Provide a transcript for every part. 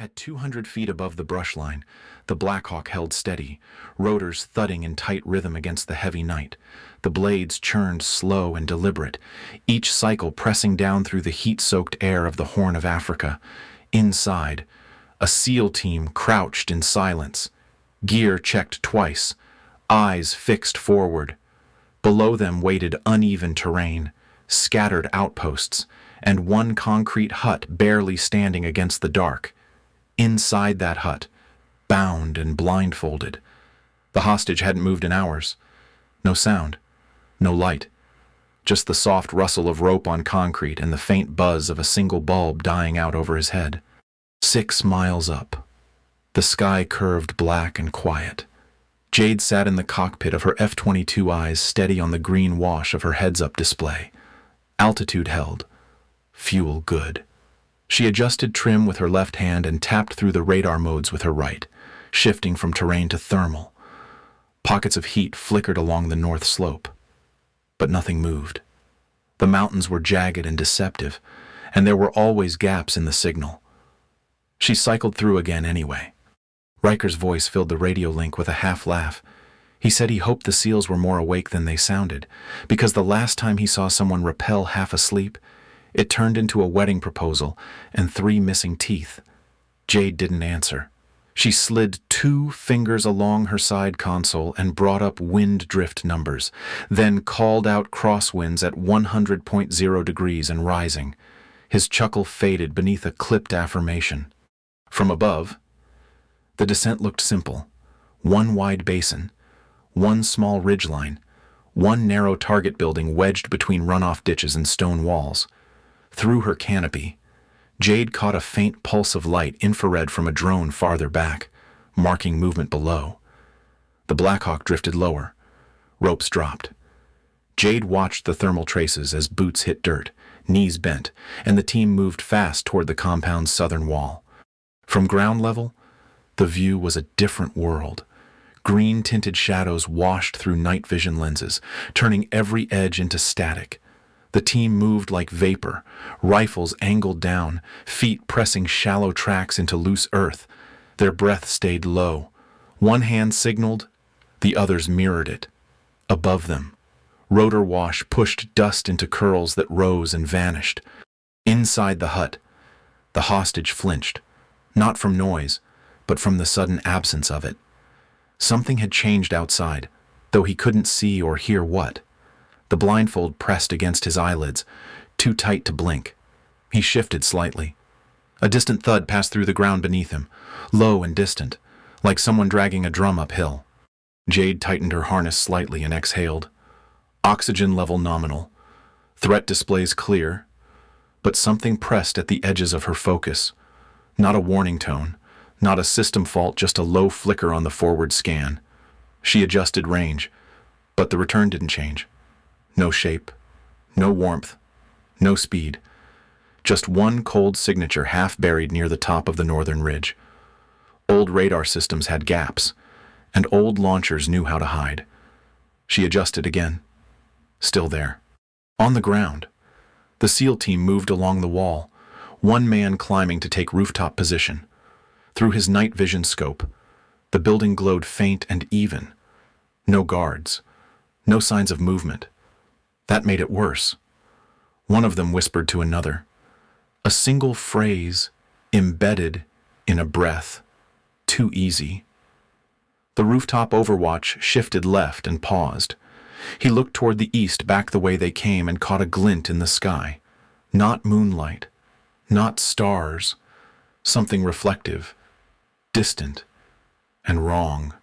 At 200 feet above the brush line, the Blackhawk held steady, rotors thudding in tight rhythm against the heavy night. The blades churned slow and deliberate, each cycle pressing down through the heat-soaked air of the Horn of Africa. Inside, a SEAL team crouched in silence, gear checked twice, eyes fixed forward. Below them waited uneven terrain, scattered outposts, and one concrete hut barely standing against the dark. Inside that hut, bound and blindfolded, the hostage hadn't moved in hours. No sound, no light, just the soft rustle of rope on concrete and the faint buzz of a single bulb dying out over his head. 6 miles up, the sky curved black and quiet. Jade sat in the cockpit of her F-22, eyes steady on the green wash of her heads-up display. Altitude held. Fuel good. She adjusted trim with her left hand and tapped through the radar modes with her right, shifting from terrain to thermal. Pockets of heat flickered along the north slope. But nothing moved. The mountains were jagged and deceptive, and there were always gaps in the signal. She cycled through again anyway. Riker's voice filled the radio link with a half laugh. He said he hoped the SEALs were more awake than they sounded, because the last time he saw someone rappel half asleep, it turned into a wedding proposal and 3 missing teeth. Jade didn't answer. She slid 2 fingers along her side console and brought up wind drift numbers, then called out crosswinds at 100.0 degrees and rising. His chuckle faded beneath a clipped affirmation. From above, the descent looked simple. 1 wide basin, 1 small ridgeline, 1 narrow target building wedged between runoff ditches and stone walls. Through her canopy, Jade caught a faint pulse of light infrared from a drone farther back, marking movement below. The Blackhawk drifted lower. Ropes dropped. Jade watched the thermal traces as boots hit dirt, knees bent, and the team moved fast toward the compound's southern wall. From ground level, the view was a different world. Green-tinted shadows washed through night vision lenses, turning every edge into static. The team moved like vapor, rifles angled down, feet pressing shallow tracks into loose earth. Their breath stayed low. One hand signaled, the others mirrored it. Above them, rotor wash pushed dust into curls that rose and vanished. Inside the hut, the hostage flinched, not from noise, but from the sudden absence of it. Something had changed outside, though he couldn't see or hear what. The blindfold pressed against his eyelids, too tight to blink. He shifted slightly. A distant thud passed through the ground beneath him, low and distant, like someone dragging a drum uphill. Jade tightened her harness slightly and exhaled. Oxygen level nominal. Threat displays clear, but something pressed at the edges of her focus. Not a warning tone, not a system fault, just a low flicker on the forward scan. She adjusted range, but the return didn't change. No shape, no warmth, no speed. Just one cold signature half buried near the top of the northern ridge. Old radar systems had gaps, and old launchers knew how to hide. She adjusted again. Still there. On the ground, the SEAL team moved along the wall, one man climbing to take rooftop position. Through his night vision scope, the building glowed faint and even. No guards, no signs of movement. That made it worse. One of them whispered to another. A single phrase embedded in a breath. Too easy. The rooftop overwatch shifted left and paused. He looked toward the east, back the way they came, and caught a glint in the sky. Not moonlight, not stars. Something reflective, distant, and wrong.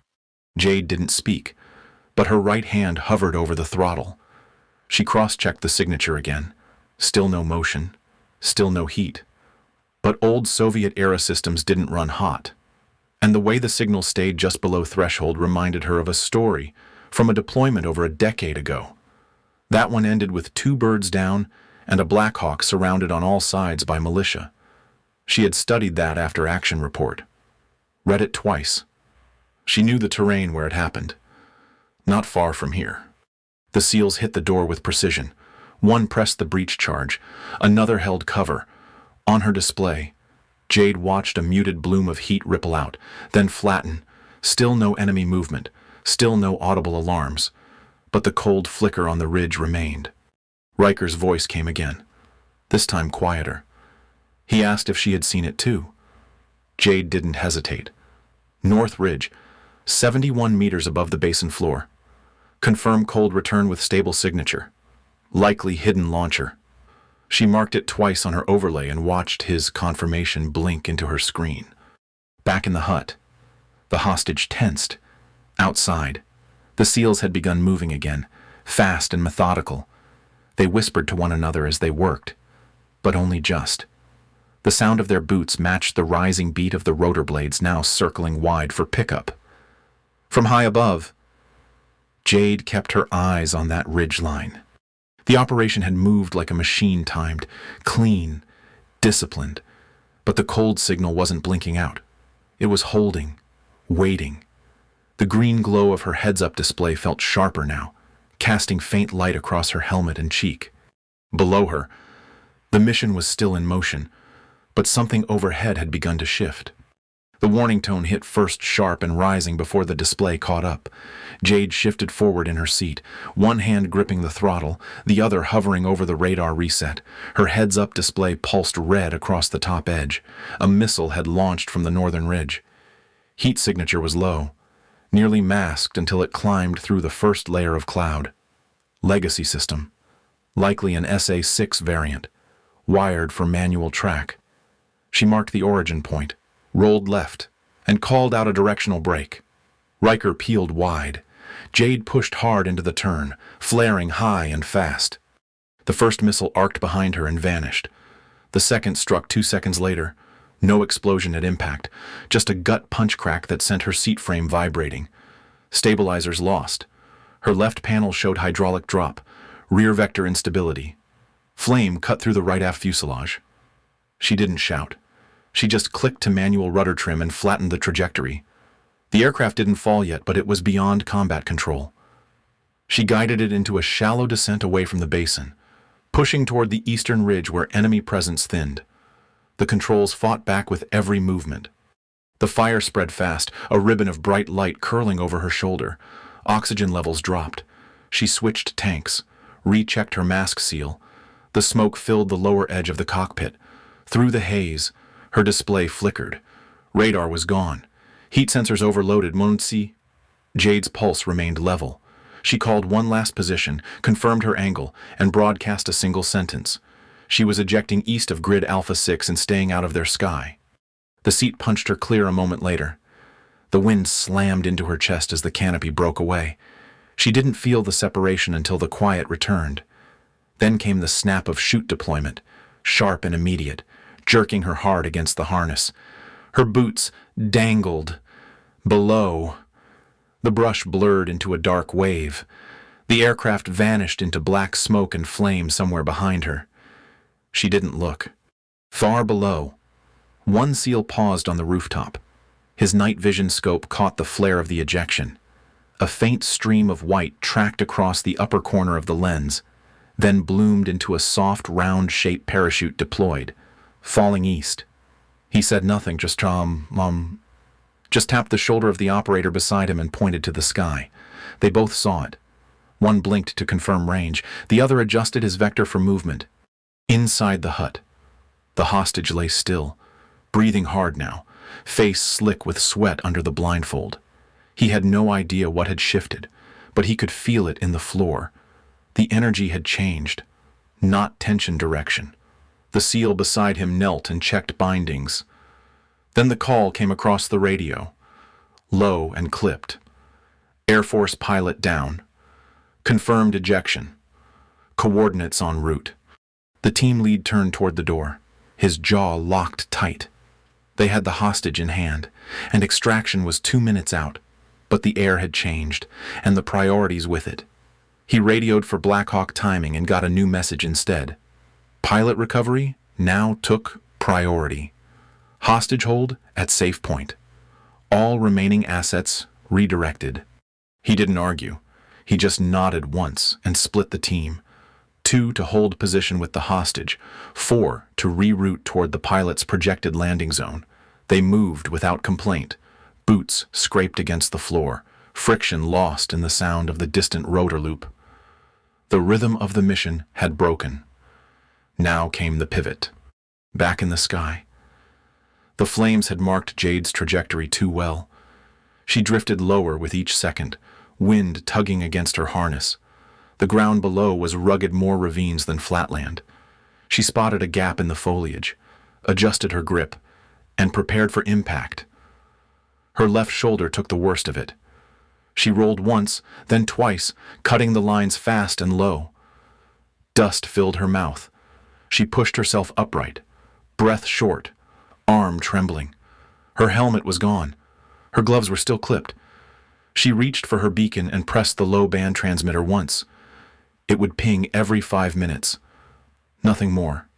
Jade didn't speak, but her right hand hovered over the throttle. She cross-checked the signature again. Still no motion, still no heat. But old Soviet-era systems didn't run hot. And the way the signal stayed just below threshold reminded her of a story from a deployment over a decade ago. That one ended with 2 birds down and a Blackhawk surrounded on all sides by militia. She had studied that after action report. Read it twice. She knew the terrain where it happened. Not far from here. The SEALs hit the door with precision. One pressed the breach charge. Another held cover. On her display, Jade watched a muted bloom of heat ripple out, then flatten. Still no enemy movement, still no audible alarms, but the cold flicker on the ridge remained. Riker's voice came again, this time quieter. He asked if she had seen it too. Jade didn't hesitate. North Ridge, 71 meters above the basin floor. Confirm cold return with stable signature. Likely hidden launcher. She marked it twice on her overlay and watched his confirmation blink into her screen. Back in the hut, the hostage tensed. Outside, the SEALs had begun moving again, fast and methodical. They whispered to one another as they worked, but only just. The sound of their boots matched the rising beat of the rotor blades now circling wide for pickup. From high above, Jade kept her eyes on that ridgeline. The operation had moved like a machine timed, clean, disciplined, but the cold signal wasn't blinking out. It was holding, waiting. The green glow of her heads-up display felt sharper now, casting faint light across her helmet and cheek. Below her, the mission was still in motion, but something overhead had begun to shift. The warning tone hit first sharp and rising before the display caught up. Jade shifted forward in her seat, one hand gripping the throttle, the other hovering over the radar reset. Her heads-up display pulsed red across the top edge. A missile had launched from the northern ridge. Heat signature was low, nearly masked until it climbed through the first layer of cloud. Legacy system, likely an SA-6 variant, wired for manual track. She marked the origin point, rolled left, and called out a directional brake. Riker peeled wide. Jade pushed hard into the turn, flaring high and fast. The first missile arced behind her and vanished. The second struck 2 seconds later. No explosion at impact, just a gut punch crack that sent her seat frame vibrating. Stabilizers lost. Her left panel showed hydraulic drop, rear vector instability. Flame cut through the right aft fuselage. She didn't shout. She just clicked to manual rudder trim and flattened the trajectory. The aircraft didn't fall yet, but it was beyond combat control. She guided it into a shallow descent away from the basin, pushing toward the eastern ridge where enemy presence thinned. The controls fought back with every movement. The fire spread fast, a ribbon of bright light curling over her shoulder. Oxygen levels dropped. She switched tanks, rechecked her mask seal. The smoke filled the lower edge of the cockpit. Through the haze, her display flickered. Radar was gone. Heat sensors overloaded. Munsi. Jade's pulse remained level. She called one last position, confirmed her angle, and broadcast a single sentence. She was ejecting east of grid Alpha 6 and staying out of their sky. The seat punched her clear a moment later. The wind slammed into her chest as the canopy broke away. She didn't feel the separation until the quiet returned. Then came the snap of chute deployment, sharp and immediate, jerking her hard against the harness. Her boots dangled. Below, the brush blurred into a dark wave. The aircraft vanished into black smoke and flame somewhere behind her. She didn't look. Far below, one SEAL paused on the rooftop. His night vision scope caught the flare of the ejection. A faint stream of white tracked across the upper corner of the lens, then bloomed into a soft, round-shaped parachute deployed, falling east. He said nothing, just tapped the shoulder of the operator beside him and pointed to the sky. They both saw it. One blinked to confirm range. The other adjusted his vector for movement. Inside the hut, the hostage lay still, breathing hard now, face slick with sweat under the blindfold. He had no idea what had shifted, but he could feel it in the floor. The energy had changed, not tension direction. The SEAL beside him knelt and checked bindings. Then the call came across the radio, low and clipped. Air Force pilot down. Confirmed ejection. Coordinates en route. The team lead turned toward the door, his jaw locked tight. They had the hostage in hand, and extraction was 2 minutes out, but the air had changed, and the priorities with it. He radioed for Black Hawk timing and got a new message instead. Pilot recovery now took priority. Hostage hold at safe point. All remaining assets redirected. He didn't argue. He just nodded once and split the team. 2 to hold position with the hostage, 4 to reroute toward the pilot's projected landing zone. They moved without complaint. Boots scraped against the floor, friction lost in the sound of the distant rotor loop. The rhythm of the mission had broken. Now came the pivot. Back in the sky. The flames had marked Jade's trajectory too well. She drifted lower with each second, wind tugging against her harness. The ground below was rugged, more ravines than flatland. She spotted a gap in the foliage, adjusted her grip, and prepared for impact. Her left shoulder took the worst of it. She rolled once, then twice, cutting the lines fast and low. Dust filled her mouth. She pushed herself upright, breath short, arm trembling. Her helmet was gone. Her gloves were still clipped. She reached for her beacon and pressed the low band transmitter once. It would ping every 5 minutes. Nothing more.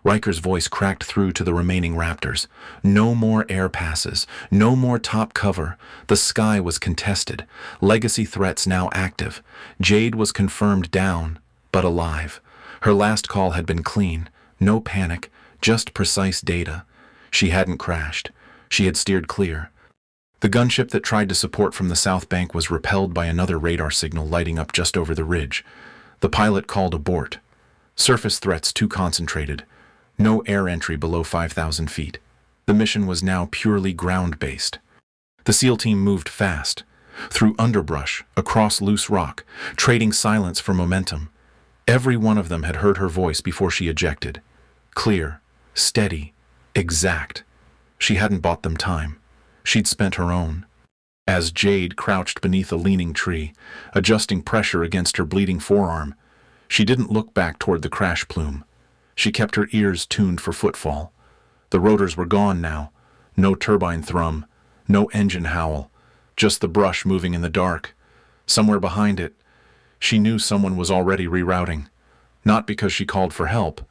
Riker's voice cracked through to the remaining Raptors. No more air passes, no more top cover. The sky was contested. Legacy threats now active. Jade was confirmed down, but alive. Her last call had been clean. No panic, just precise data. She hadn't crashed. She had steered clear. The gunship that tried to support from the south bank was repelled by another radar signal lighting up just over the ridge. The pilot called abort. Surface threats too concentrated. No air entry below 5,000 feet. The mission was now purely ground-based. The SEAL team moved fast, through underbrush, across loose rock, trading silence for momentum. Every one of them had heard her voice before she ejected. Clear, steady, exact. She hadn't bought them time. She'd spent her own. As Jade crouched beneath a leaning tree, adjusting pressure against her bleeding forearm, she didn't look back toward the crash plume. She kept her ears tuned for footfall. The rotors were gone now. No turbine thrum, no engine howl, just the brush moving in the dark. Somewhere behind it, she knew someone was already rerouting. Not because she called for help,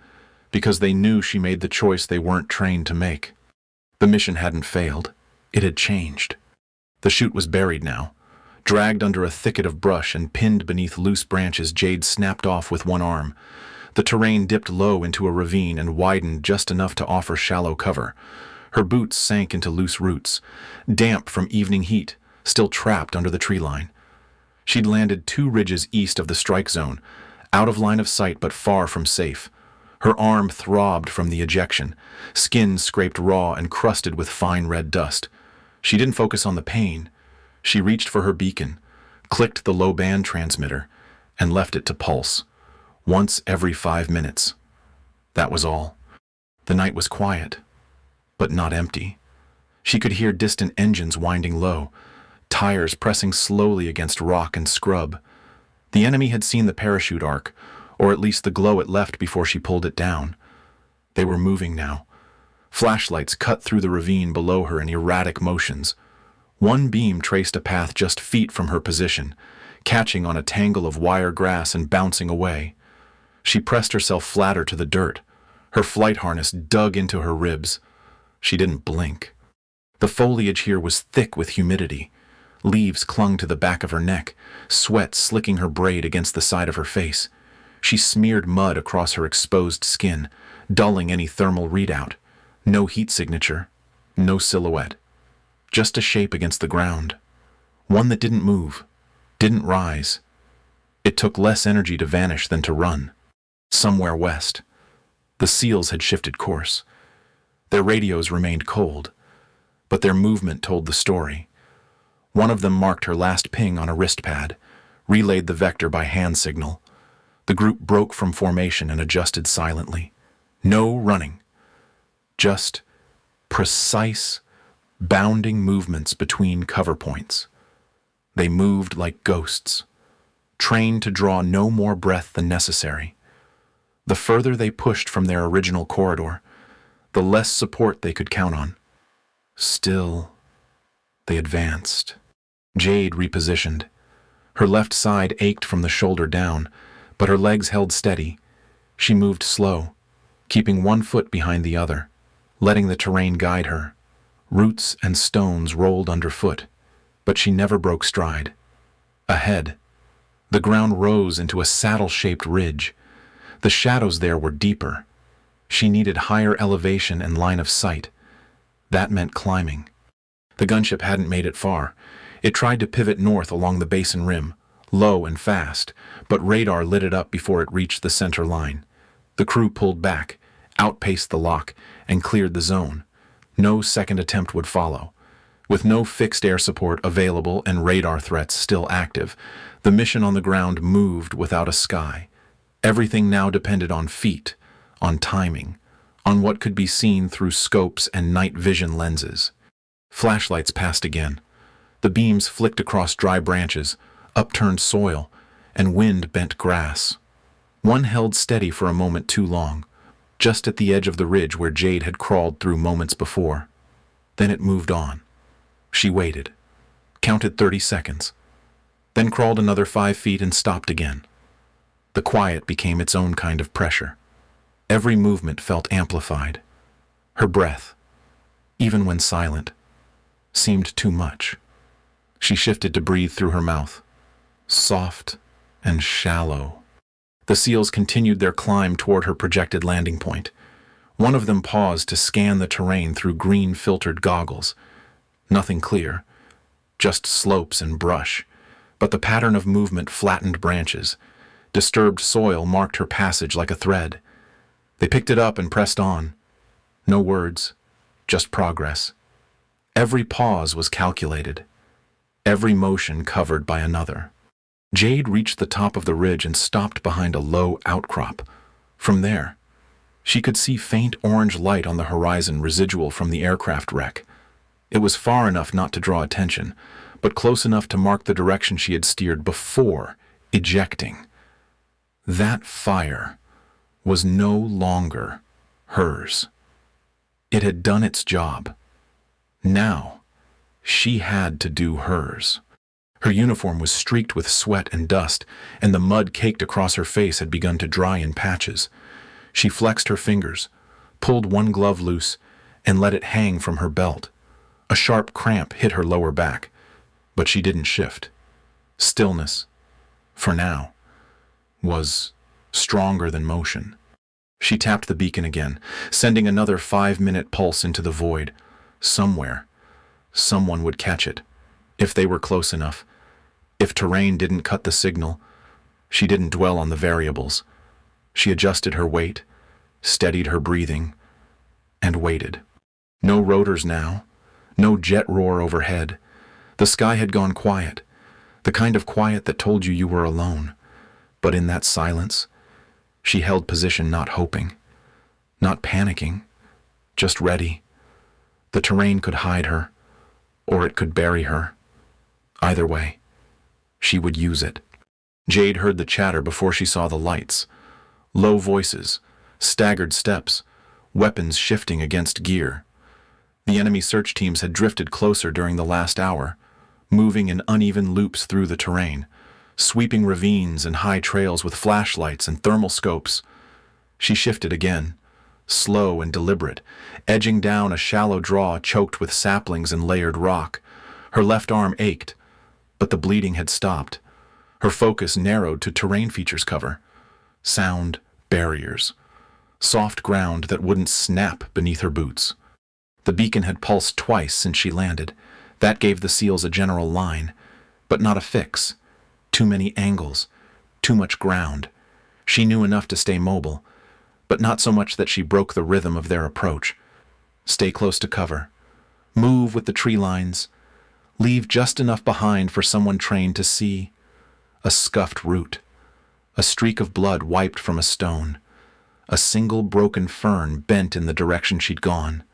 because they knew she made the choice they weren't trained to make. The mission hadn't failed. It had changed. The chute was buried now. Dragged under a thicket of brush and pinned beneath loose branches, Jade snapped off with one arm. The terrain dipped low into a ravine and widened just enough to offer shallow cover. Her boots sank into loose roots, damp from evening heat, still trapped under the tree line. She'd landed 2 ridges east of the strike zone, out of line of sight but far from safe. Her arm throbbed from the ejection, skin scraped raw and crusted with fine red dust. She didn't focus on the pain. She reached for her beacon, clicked the low band transmitter, and left it to pulse. Once every 5 minutes. That was all. The night was quiet, but not empty. She could hear distant engines winding low, tires pressing slowly against rock and scrub. The enemy had seen the parachute arc, or at least the glow it left before she pulled it down. They were moving now. Flashlights cut through the ravine below her in erratic motions. One beam traced a path just feet from her position, catching on a tangle of wire grass and bouncing away. She pressed herself flatter to the dirt. Her flight harness dug into her ribs. She didn't blink. The foliage here was thick with humidity. Leaves clung to the back of her neck, sweat slicking her braid against the side of her face. She smeared mud across her exposed skin, dulling any thermal readout. No heat signature, no silhouette. Just a shape against the ground. One that didn't move, didn't rise. It took less energy to vanish than to run. Somewhere west. The SEALs had shifted course. Their radios remained cold, but their movement told the story. One of them marked her last ping on a wrist pad, relayed the vector by hand signal. The group broke from formation and adjusted silently. No running. Just precise, bounding movements between cover points. They moved like ghosts, trained to draw no more breath than necessary. The further they pushed from their original corridor, the less support they could count on. Still, they advanced. Jade repositioned. Her left side ached from the shoulder down, but her legs held steady. She moved slow, keeping one foot behind the other, letting the terrain guide her. Roots and stones rolled underfoot, but she never broke stride. Ahead, the ground rose into a saddle-shaped ridge. The shadows there were deeper. She needed higher elevation and line of sight. That meant climbing. The gunship hadn't made it far. It tried to pivot north along the basin rim, low and fast, but radar lit it up before it reached the center line. The crew pulled back, outpaced the lock, and cleared the zone. No second attempt would follow. With no fixed air support available and radar threats still active, the mission on the ground moved without a sky. Everything now depended on feet, on timing, on what could be seen through scopes and night vision lenses. Flashlights passed again. The beams flicked across dry branches, upturned soil, and wind-bent grass. One held steady for a moment too long, just at the edge of the ridge where Jade had crawled through moments before. Then it moved on. She waited, counted 30 seconds, then crawled another 5 feet and stopped again. The quiet became its own kind of pressure. Every movement felt amplified. Her breath, even when silent, seemed too much. She shifted to breathe through her mouth, soft and shallow. The SEALs continued their climb toward her projected landing point. One of them paused to scan the terrain through green-filtered goggles. Nothing clear, just slopes and brush, but the pattern of movement flattened branches. Disturbed soil marked her passage like a thread. They picked it up and pressed on. No words, just progress. Every pause was calculated, every motion covered by another. Jade reached the top of the ridge and stopped behind a low outcrop. From there, she could see faint orange light on the horizon residual from the aircraft wreck. It was far enough not to draw attention, but close enough to mark the direction she had steered before ejecting. That fire was no longer hers. It had done its job. Now, she had to do hers. Her uniform was streaked with sweat and dust, and the mud caked across her face had begun to dry in patches. She flexed her fingers, pulled one glove loose, and let it hang from her belt. A sharp cramp hit her lower back, but she didn't shift. Stillness, for now, was stronger than motion. She tapped the beacon again, sending another 5-minute pulse into the void. Somewhere, someone would catch it, if they were close enough. If terrain didn't cut the signal, she didn't dwell on the variables. She adjusted her weight, steadied her breathing, and waited. No rotors now, no jet roar overhead. The sky had gone quiet, the kind of quiet that told you were alone. But in that silence, she held position, not hoping, not panicking, just ready. The terrain could hide her, or it could bury her. Either way, she would use it. Jade heard the chatter before she saw the lights. Low voices, staggered steps, weapons shifting against gear. The enemy search teams had drifted closer during the last hour, moving in uneven loops through the terrain, sweeping ravines and high trails with flashlights and thermal scopes. She shifted again, slow and deliberate, edging down a shallow draw choked with saplings and layered rock. Her left arm ached, but the bleeding had stopped. Her focus narrowed to terrain features cover. Sound barriers. Soft ground that wouldn't snap beneath her boots. The beacon had pulsed twice since she landed. That gave the SEALs a general line, but not a fix. Too many angles, too much ground. She knew enough to stay mobile, but not so much that she broke the rhythm of their approach. Stay close to cover. Move with the tree lines. Leave just enough behind for someone trained to see. A scuffed root. A streak of blood wiped from a stone. A single broken fern bent in the direction she'd gone.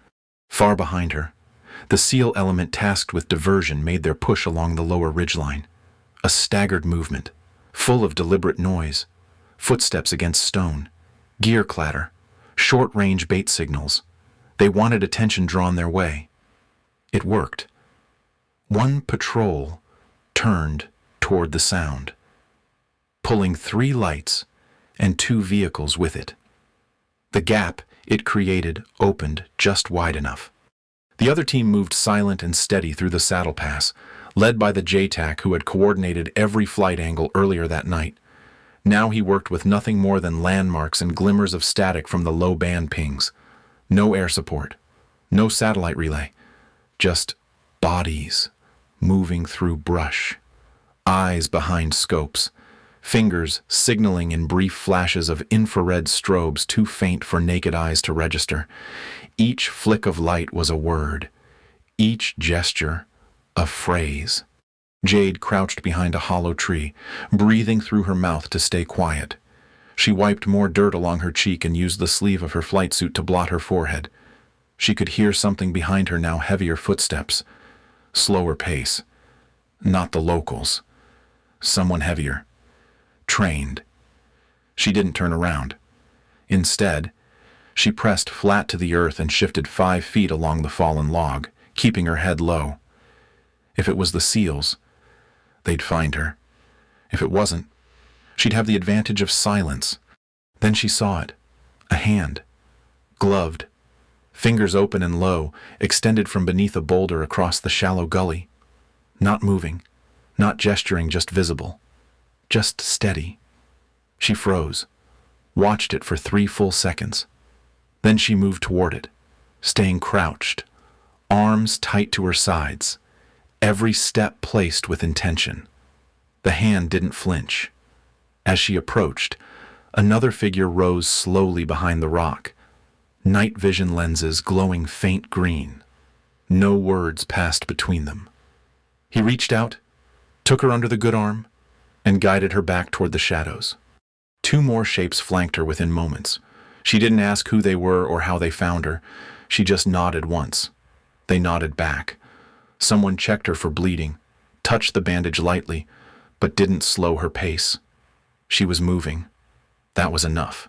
Far behind her, the SEAL element tasked with diversion made their push along the lower ridgeline. A staggered movement, full of deliberate noise. Footsteps against stone. Gear clatter. Short-range bait signals. They wanted attention drawn their way. It worked. One patrol turned toward the sound, pulling 3 lights and 2 vehicles with it. The gap it created opened just wide enough. The other team moved silent and steady through the saddle pass, led by the JTAC who had coordinated every flight angle earlier that night. Now he worked with nothing more than landmarks and glimmers of static from the low band pings. No air support, no satellite relay, just bodies moving through brush, eyes behind scopes, fingers signaling in brief flashes of infrared strobes too faint for naked eyes to register. Each flick of light was a word, each gesture a phrase. Jade crouched behind a hollow tree, breathing through her mouth to stay quiet. She wiped more dirt along her cheek and used the sleeve of her flight suit to blot her forehead. She could hear something behind her now, heavier footsteps, slower pace. Not the locals. Someone heavier. Trained. She didn't turn around. Instead, she pressed flat to the earth and shifted 5 feet along the fallen log, keeping her head low. If it was the SEALs, they'd find her. If it wasn't, she'd have the advantage of silence. Then she saw it. A hand. Gloved. Fingers open and low, extended from beneath a boulder across the shallow gully. Not moving. Not gesturing, just visible. Just steady. She froze. Watched it for 3 full seconds. Then she moved toward it, staying crouched, arms tight to her sides, every step placed with intention. The hand didn't flinch. As she approached, another figure rose slowly behind the rock, night vision lenses glowing faint green. No words passed between them. He reached out, took her under the good arm, and guided her back toward the shadows. 2 more shapes flanked her within moments. She didn't ask who they were or how they found her. She just nodded once. They nodded back. Someone checked her for bleeding, touched the bandage lightly, but didn't slow her pace. She was moving. That was enough.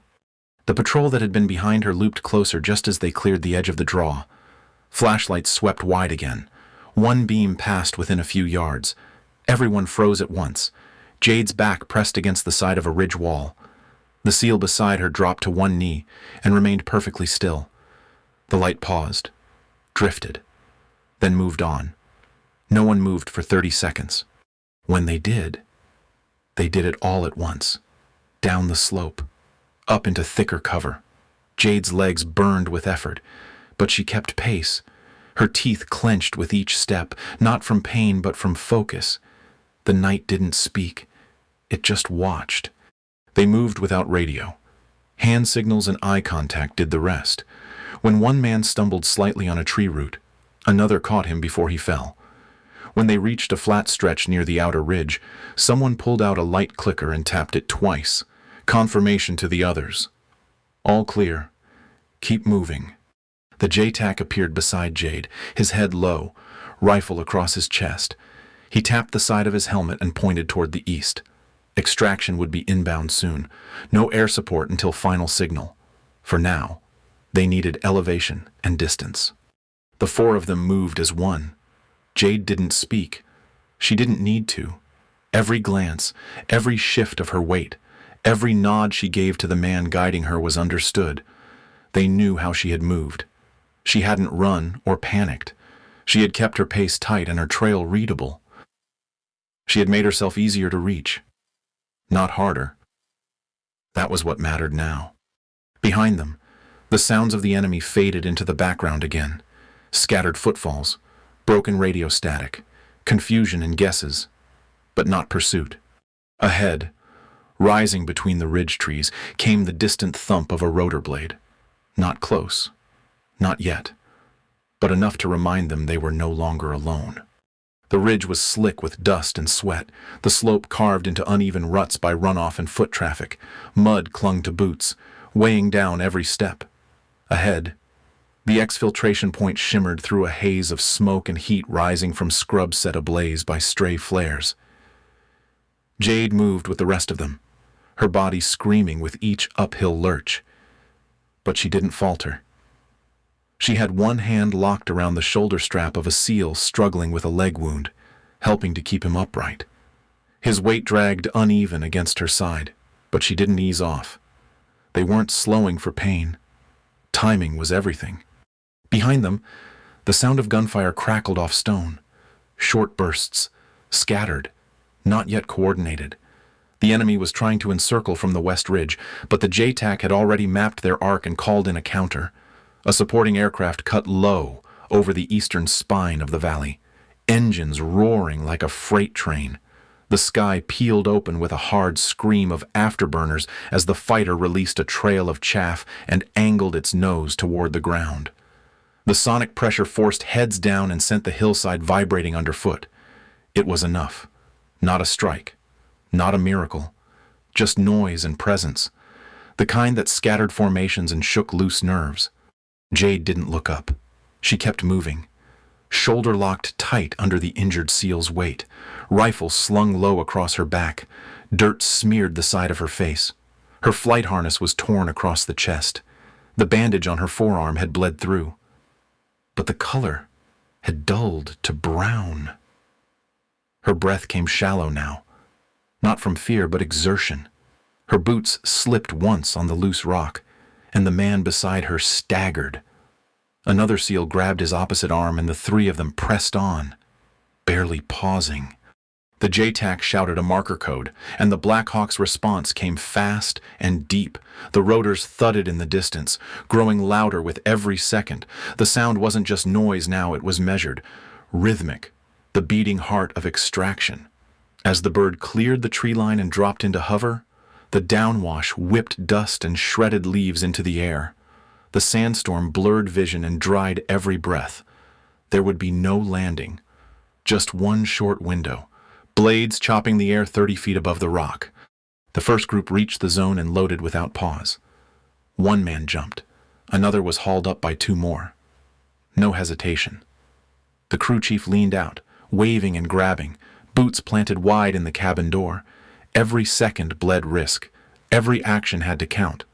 The patrol that had been behind her looped closer just as they cleared the edge of the draw. Flashlights swept wide again. 1 beam passed within a few yards. Everyone froze at once. Jade's back pressed against the side of a ridge wall. The SEAL beside her dropped to 1 knee and remained perfectly still. The light paused, drifted, then moved on. No one moved for 30 seconds. When they did it all at once. Down the slope, up into thicker cover. Jade's legs burned with effort, but she kept pace. Her teeth clenched with each step, not from pain but from focus. The night didn't speak. It just watched. They moved without radio. Hand signals and eye contact did the rest. When one man stumbled slightly on a tree root, another caught him before he fell. When they reached a flat stretch near the outer ridge, someone pulled out a light clicker and tapped it twice, confirmation to the others. All clear. Keep moving. The JTAC appeared beside Jade, his head low, rifle across his chest. He tapped the side of his helmet and pointed toward the east. Extraction would be inbound soon. No air support until final signal. For now, they needed elevation and distance. The 4 of them moved as one. Jade didn't speak. She didn't need to. Every glance, every shift of her weight, every nod she gave to the man guiding her was understood. They knew how she had moved. She hadn't run or panicked. She had kept her pace tight and her trail readable. She had made herself easier to reach. Not harder. That was what mattered now. Behind them, the sounds of the enemy faded into the background again. Scattered footfalls, broken radio static, confusion and guesses, but not pursuit. Ahead, rising between the ridge trees, came the distant thump of a rotor blade. Not close, not yet, but enough to remind them they were no longer alone. The ridge was slick with dust and sweat, the slope carved into uneven ruts by runoff and foot traffic. Mud clung to boots, weighing down every step. Ahead, the exfiltration point shimmered through a haze of smoke and heat rising from scrubs set ablaze by stray flares. Jade moved with the rest of them, her body screaming with each uphill lurch. But she didn't falter. She had one hand locked around the shoulder strap of a SEAL struggling with a leg wound, helping to keep him upright. His weight dragged uneven against her side, but she didn't ease off. They weren't slowing for pain. Timing was everything. Behind them, the sound of gunfire crackled off stone. Short bursts, scattered, not yet coordinated. The enemy was trying to encircle from the west ridge, but the JTAC had already mapped their arc and called in a counter. A supporting aircraft cut low over the eastern spine of the valley, engines roaring like a freight train. The sky peeled open with a hard scream of afterburners as the fighter released a trail of chaff and angled its nose toward the ground. The sonic pressure forced heads down and sent the hillside vibrating underfoot. It was enough. Not a strike. Not a miracle. Just noise and presence. The kind that scattered formations and shook loose nerves. Jade didn't look up. She kept moving. Shoulder locked tight under the injured SEAL's weight, rifle slung low across her back. Dirt smeared the side of her face. Her flight harness was torn across the chest. The bandage on her forearm had bled through. But the color had dulled to brown. Her breath came shallow now, not from fear but exertion. Her boots slipped once on the loose rock, and the man beside her staggered. Another SEAL grabbed his opposite arm and the three of them pressed on, barely pausing. The JTAC shouted a marker code, and the Black Hawk's response came fast and deep. The rotors thudded in the distance, growing louder with every second. The sound wasn't just noise now, it was measured, rhythmic, the beating heart of extraction. As the bird cleared the tree line and dropped into hover, the downwash whipped dust and shredded leaves into the air. The sandstorm blurred vision and dried every breath. There would be no landing, just one short window, blades chopping the air 30 feet above the rock. The first group reached the zone and loaded without pause. One man jumped. Another was hauled up by two more. No hesitation. The crew chief leaned out, waving and grabbing, boots planted wide in the cabin door. Every second bled risk. Every action had to count.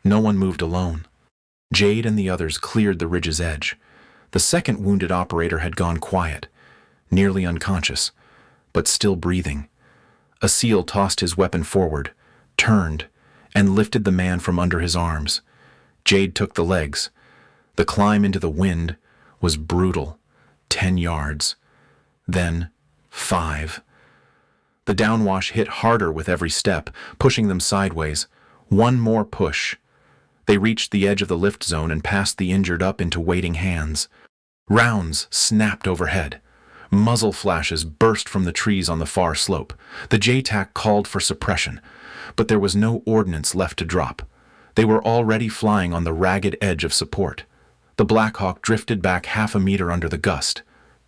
No one moved alone. Jade and the others cleared the ridge's edge. The second wounded operator had gone quiet, nearly unconscious, but still breathing. A SEAL tossed his weapon forward, turned, and lifted the man from under his arms. Jade took the legs. The climb into the wind was brutal. 10 yards. Then 5. The downwash hit harder with every step, pushing them sideways. One more push. They reached the edge of the lift zone and passed the injured up into waiting hands. Rounds snapped overhead. Muzzle flashes burst from the trees on the far slope. The JTAC called for suppression, but there was no ordnance left to drop. They were already flying on the ragged edge of support. The Black Hawk drifted back half a meter under the gust.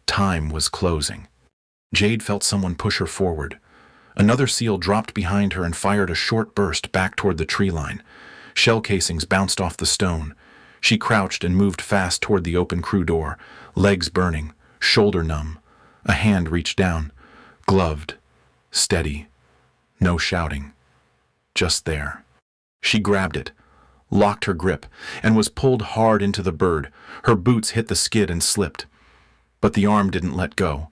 Time was closing. Jade felt someone push her forward. Another SEAL dropped behind her and fired a short burst back toward the tree line. Shell casings bounced off the stone. She crouched and moved fast toward the open crew door, legs burning, shoulder numb. A hand reached down, gloved, steady, no shouting, just there. She grabbed it, locked her grip, and was pulled hard into the bird. Her boots hit the skid and slipped. But the arm didn't let go.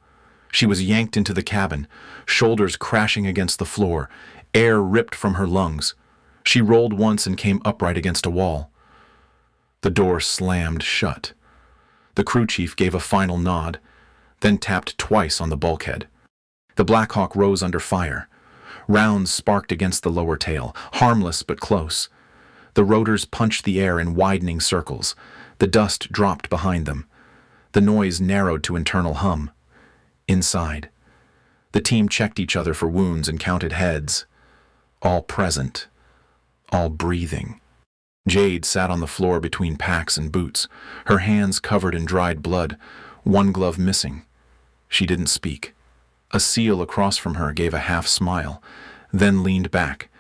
She was yanked into the cabin, shoulders crashing against the floor, air ripped from her lungs. She rolled once and came upright against a wall. The door slammed shut. The crew chief gave a final nod, then tapped twice on the bulkhead. The Black Hawk rose under fire. Rounds sparked against the lower tail, harmless but close. The rotors punched the air in widening circles. The dust dropped behind them. The noise narrowed to internal hum. Inside, the team checked each other for wounds and counted heads. All present. All breathing. Jade sat on the floor between packs and boots, her hands covered in dried blood, one glove missing. She didn't speak. A SEAL across from her gave a half smile, then leaned back,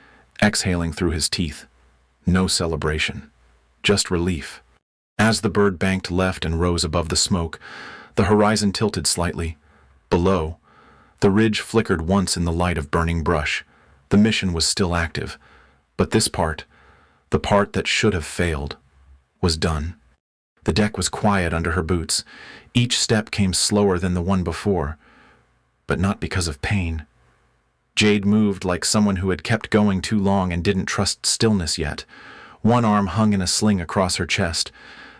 exhaling through his teeth. No celebration, just relief. As the bird banked left and rose above the smoke, the horizon tilted slightly. Below, the ridge flickered once in the light of burning brush. The mission was still active, but this part, the part that should have failed, was done. The deck was quiet under her boots. Each step came slower than the one before, but not because of pain. Jade moved like someone who had kept going too long and didn't trust stillness yet. One arm hung in a sling across her chest.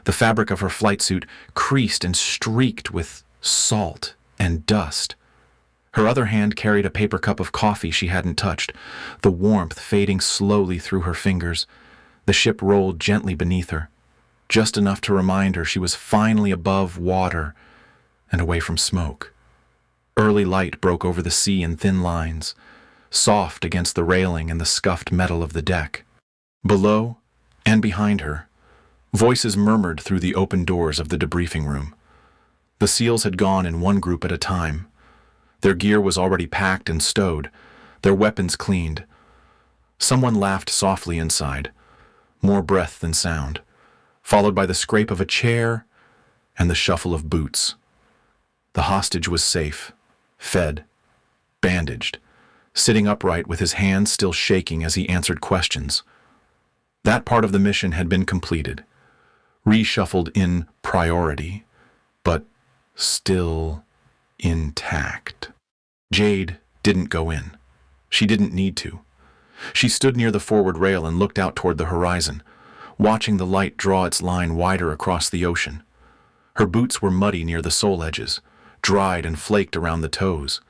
The fabric of her flight suit creased and streaked with salt and dust. Her other hand carried a paper cup of coffee she hadn't touched, the warmth fading slowly through her fingers. The ship rolled gently beneath her, just enough to remind her she was finally above water and away from smoke. Early light broke over the sea in thin lines, soft against the railing and the scuffed metal of the deck. Below and behind her, voices murmured through the open doors of the debriefing room. The SEALs had gone in one group at a time. Their gear was already packed and stowed, their weapons cleaned. Someone laughed softly inside, more breath than sound, followed by the scrape of a chair and the shuffle of boots. The hostage was safe, fed, bandaged, sitting upright with his hands still shaking as he answered questions. That part of the mission had been completed, reshuffled in priority, but still intact. Jade didn't go in. She didn't need to. She stood near the forward rail and looked out toward the horizon, watching the light draw its line wider across the ocean. Her boots were muddy near the sole edges, dried and flaked around the toes.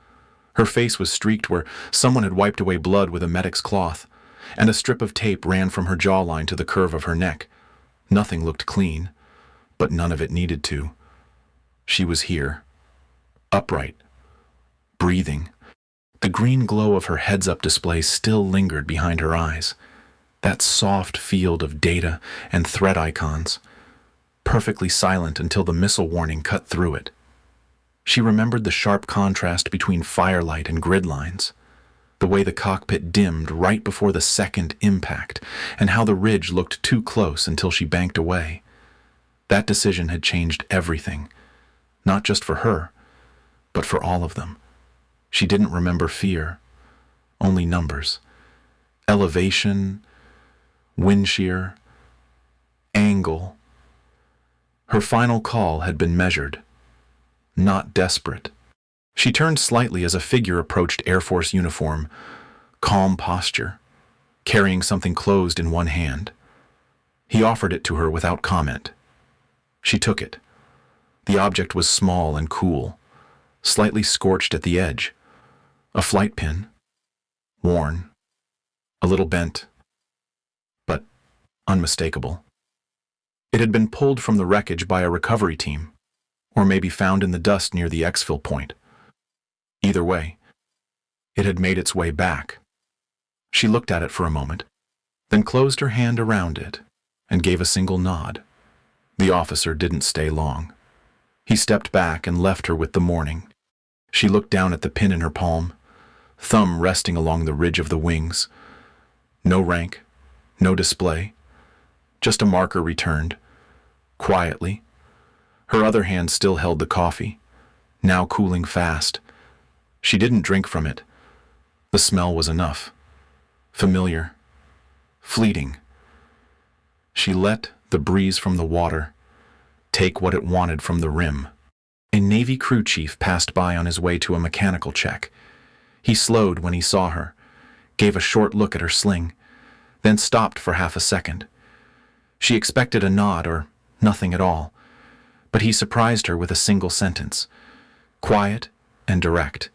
Her face was streaked where someone had wiped away blood with a medic's cloth, and a strip of tape ran from her jawline to the curve of her neck. Nothing looked clean, but none of it needed to. She was here, upright, breathing. The green glow of her heads-up display still lingered behind her eyes. That soft field of data and threat icons, perfectly silent until the missile warning cut through it. She remembered the sharp contrast between firelight and grid lines, the way the cockpit dimmed right before the second impact, and how the ridge looked too close until she banked away. That decision had changed everything, not just for her, but for all of them. She didn't remember fear, only numbers. Elevation, wind shear, angle. Her final call had been measured, not desperate. She turned slightly as a figure approached Air Force uniform, calm posture, carrying something closed in one hand. He offered it to her without comment. She took it. The object was small and cool, slightly scorched at the edge. A flight pin, worn, a little bent, but unmistakable. It had been pulled from the wreckage by a recovery team, or maybe found in the dust near the exfil point. Either way, it had made its way back. She looked at it for a moment, then closed her hand around it and gave a single nod. The officer didn't stay long. He stepped back and left her with the morning. She looked down at the pin in her palm, thumb resting along the ridge of the wings. No rank, no display, just a marker returned, quietly. Her other hand still held the coffee, now cooling fast. She didn't drink from it. The smell was enough. Familiar, fleeting. She let the breeze from the water take what it wanted from the rim. A Navy crew chief passed by on his way to a mechanical check. He slowed when he saw her, gave a short look at her sling, then stopped for half a second. She expected a nod or nothing at all, but he surprised her with a single sentence, quiet and direct.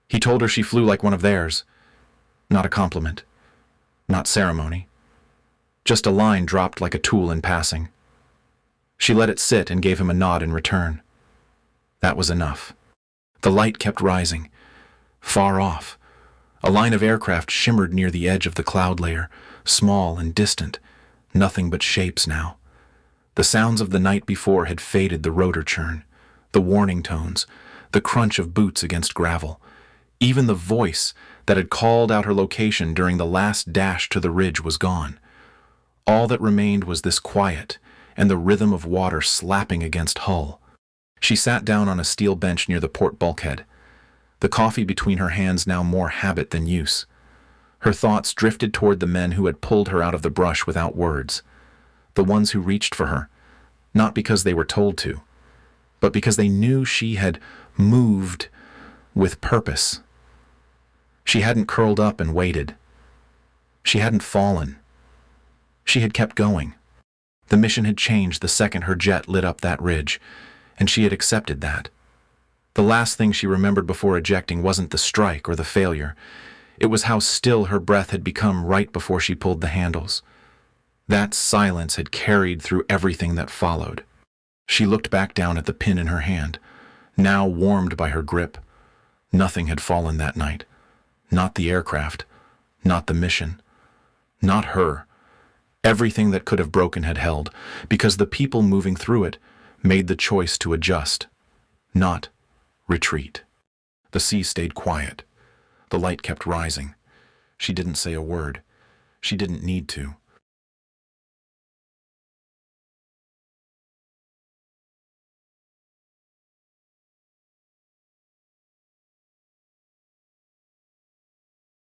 He told her she flew like one of theirs. Not a compliment, not ceremony, just a line dropped like a tool in passing. She let it sit and gave him a nod in return. That was enough. The light kept rising. Far off, a line of aircraft shimmered near the edge of the cloud layer, small and distant, nothing but shapes now. The sounds of the night before had faded, the rotor churn, the warning tones, the crunch of boots against gravel. Even the voice that had called out her location during the last dash to the ridge was gone. All that remained was this quiet and the rhythm of water slapping against hull. She sat down on a steel bench near the port bulkhead, the coffee between her hands now more habit than use. Her thoughts drifted toward the men who had pulled her out of the brush without words, the ones who reached for her, not because they were told to, but because they knew she had moved with purpose. She hadn't curled up and waited. She hadn't fallen. She had kept going. The mission had changed the second her jet lit up that ridge, and she had accepted that. The last thing she remembered before ejecting wasn't the strike or the failure. It was how still her breath had become right before she pulled the handles. That silence had carried through everything that followed. She looked back down at the pin in her hand, now warmed by her grip. Nothing had fallen that night. Not the aircraft, not the mission, not her. Everything that could have broken had held, because the people moving through it made the choice to adjust, not retreat. The sea stayed quiet. The light kept rising. She didn't say a word. She didn't need to.